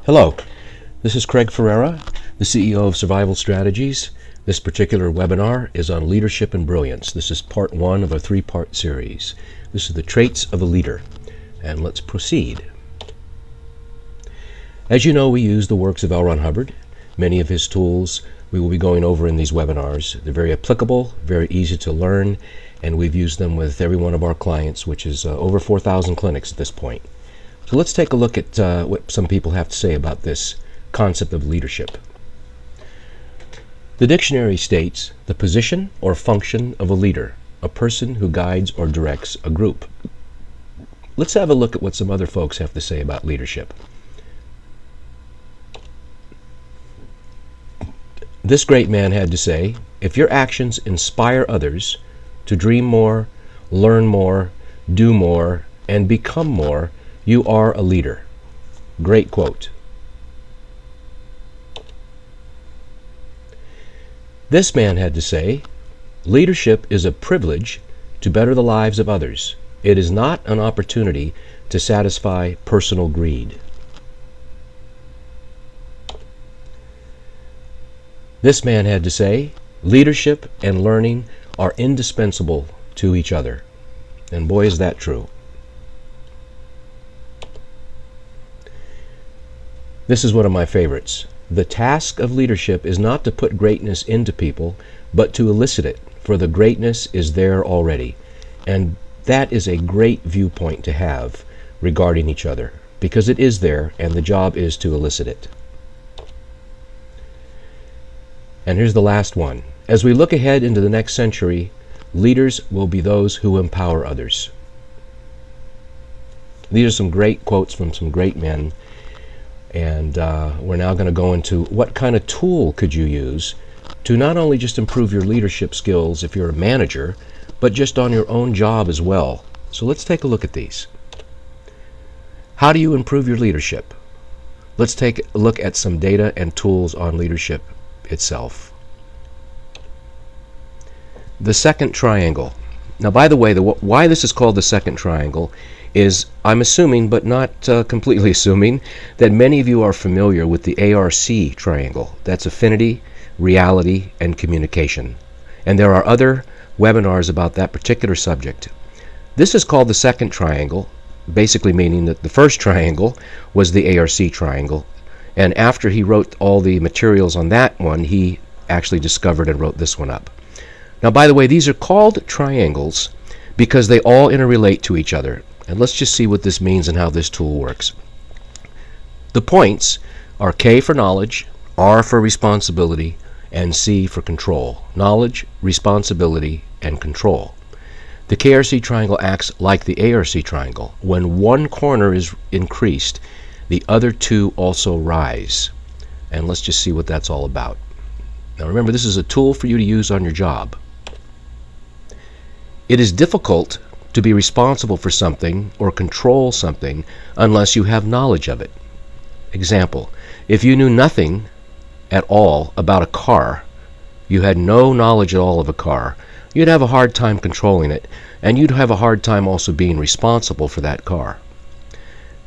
Hello, this is Craig Ferreira, the CEO of Survival Strategies. This particular webinar is on leadership and brilliance. This is part one of a three-part series. This is the traits of a leader, and let's proceed. As you know, we use the works of L. Ron Hubbard. Many of his tools we will be going over in these webinars. They're very applicable, very easy to learn, and we've used them with every one of our clients, which is over 4,000 clinics at this point. So let's take a look at what some people have to say about this concept of leadership. The dictionary states the position or function of a leader, a person who guides or directs a group. Let's have a look at what some other folks have to say about leadership. This great man had to say, if your actions inspire others to dream more, learn more, do more, and become more, you are a leader. Great quote. This man had to say, leadership is a privilege to better the lives of others. It is not an opportunity to satisfy personal greed. This man had to say, leadership and learning are indispensable to each other. And boy, is that true. This is one of my favorites. The task of leadership is not to put greatness into people, but to elicit it, for the greatness is there already. And that is a great viewpoint to have regarding each other, because it is there, and the job is to elicit it. And here's the last one. As we look ahead into the next century, leaders will be those who empower others. These are some great quotes from some great men. And we're now going to go into what kind of tool could you use to not only just improve your leadership skills if you're a manager, but just on your own job as well. So let's take a look at these. How do you improve your leadership? Let's take a look at some data and tools on leadership itself. The second triangle. Now, by the way, why this is called the second triangle is, I'm assuming, but not completely assuming, that many of you are familiar with the ARC triangle. That's affinity, reality, and communication. And there are other webinars about that particular subject. This is called the second triangle, basically meaning that the first triangle was the ARC triangle. And after he wrote all the materials on that one, he actually discovered and wrote this one up. Now, by the way, these are called triangles because they all interrelate to each other. And let's just see what this means and how this tool works. The points are K for knowledge, R for responsibility, and C for control. Knowledge, responsibility, and control. The KRC triangle acts like the ARC triangle. When one corner is increased, the other two also rise. And let's just see what that's all about. Now remember, this is a tool for you to use on your job. It is difficult to be responsible for something or control something unless you have knowledge of it. Example, if you knew nothing at all about a car, you had no knowledge at all of a car, you'd have a hard time controlling it, and you'd have a hard time also being responsible for that car.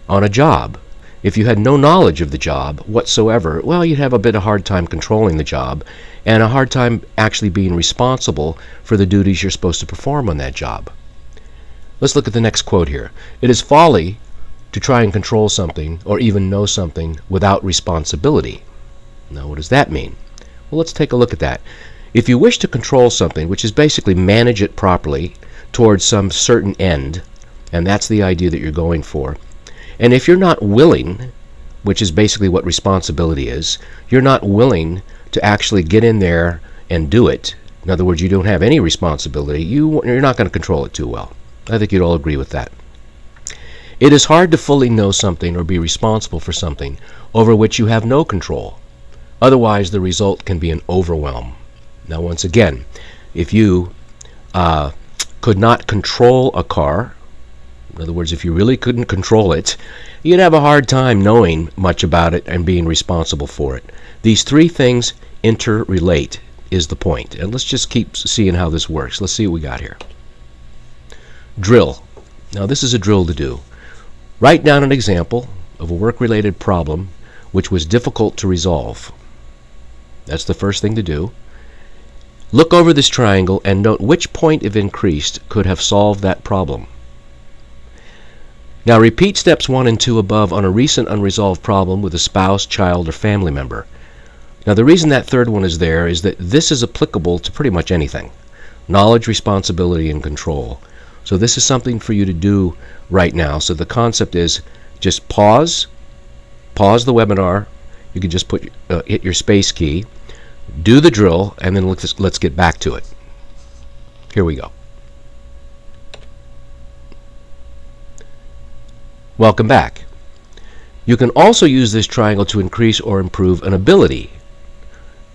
On a job, if you had no knowledge of the job whatsoever, well, you'd have a bit of hard time controlling the job and a hard time actually being responsible for the duties you're supposed to perform on that job. Let's look at the next quote here. It is folly to try and control something or even know something without responsibility. Now, what does that mean? Well, let's take a look at that. If you wish to control something, which is basically manage it properly towards some certain end, and that's the idea that you're going for, and if you're not willing, which is basically what responsibility is, you're not willing to actually get in there and do it, in other words, you don't have any responsibility, you're not going to control it too well. I think you'd all agree with that. It is hard to fully know something or be responsible for something over which you have no control. Otherwise, the result can be an overwhelm. Now, once again, if you could not control a car, in other words, if you really couldn't control it, you'd have a hard time knowing much about it and being responsible for it. These three things interrelate is the point. And let's just keep seeing how this works. Let's see what we got here. Drill. Now, this is a drill to do. Write down an example of a work-related problem which was difficult to resolve. That's the first thing to do. Look over this triangle and note which point, if increased, could have solved that problem. Now repeat steps 1 and 2 above on a recent unresolved problem with a spouse, child, or family member. Now the reason that third one is there is that this is applicable to pretty much anything. Knowledge, responsibility, and control. So this is something for you to do right now. So the concept is just pause the webinar. You can just hit your space key, do the drill, and then let's get back to it. Here we go. Welcome back. You can also use this triangle to increase or improve an ability.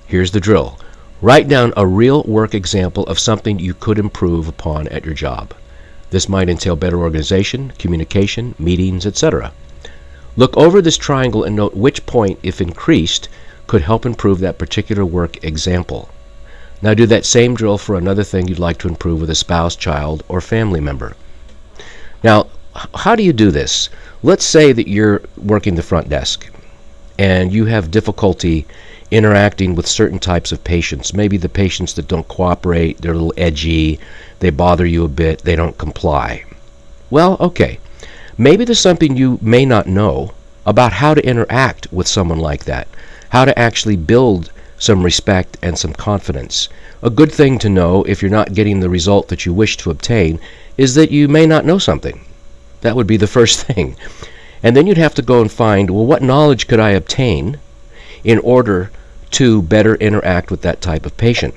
Here's the drill. Write down a real work example of something you could improve upon at your job. This might entail better organization, communication, meetings, etc. Look over this triangle and note which point, if increased, could help improve that particular work example. Now do that same drill for another thing you'd like to improve with a spouse, child, or family member. Now, how do you do this? Let's say that you're working the front desk and you have difficulty interacting with certain types of patients. Maybe the patients that don't cooperate, they're a little edgy, they bother you a bit, they don't comply. Well, okay, maybe there's something you may not know about how to interact with someone like that, how to actually build some respect and some confidence. A good thing to know if you're not getting the result that you wish to obtain is that you may not know something. That would be the first thing. And then you'd have to go and find, well, what knowledge could I obtain in order to better interact with that type of patient?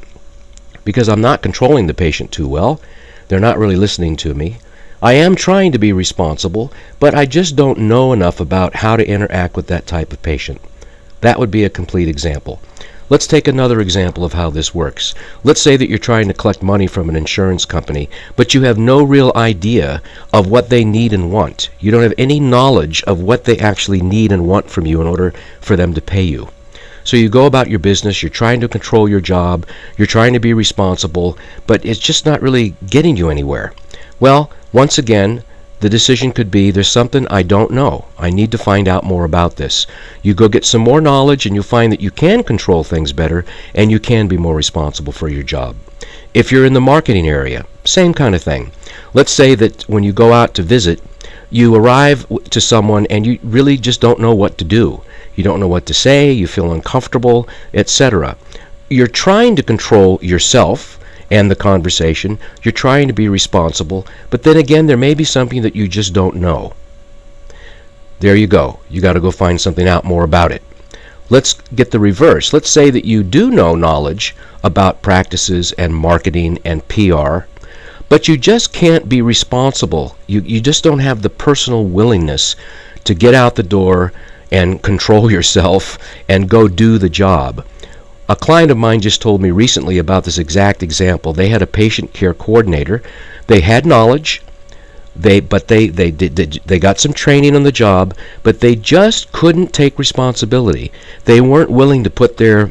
Because I'm not controlling the patient too well. They're not really listening to me. I am trying to be responsible, but I just don't know enough about how to interact with that type of patient. That would be a complete example. Let's take another example of how this works. Let's say that you're trying to collect money from an insurance company, but you have no real idea of what they need and want. You don't have any knowledge of what they actually need and want from you in order for them to pay you. So you go about your business, you're trying to control your job, you're trying to be responsible, but it's just not really getting you anywhere. Well, once again, the decision could be, there's something I don't know. I need to find out more about this. You go get some more knowledge and you'll find that you can control things better and you can be more responsible for your job. If you're in the marketing area, same kind of thing. Let's say that when you go out to visit, you arrive to someone and you really just don't know what to do. You don't know what to say, you feel uncomfortable, etc. You're trying to control yourself and the conversation. You're trying to be responsible, but then again, there may be something that you just don't know. There you go. You got to go find something out more about it. Let's get the reverse. Let's say that you do know knowledge about practices and marketing and PR, but you just can't be responsible. You just don't have the personal willingness to get out the door and control yourself and go do the job. A client of mine just told me recently about this exact example. They had a patient care coordinator. They had knowledge, they got some training on the job, but they just couldn't take responsibility. They weren't willing to put their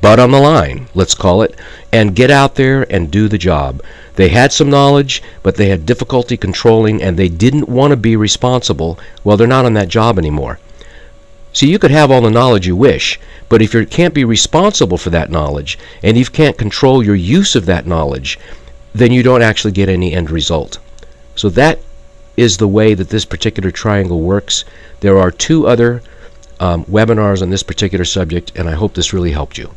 butt on the line, let's call it, and get out there and do the job. They had some knowledge, but they had difficulty controlling, and they didn't want to be responsible. Well, they're not on that job anymore. So you could have all the knowledge you wish, but if you can't be responsible for that knowledge, and you can't control your use of that knowledge, then you don't actually get any end result. So that is the way that this particular triangle works. There are 2 other webinars on this particular subject, and I hope this really helped you.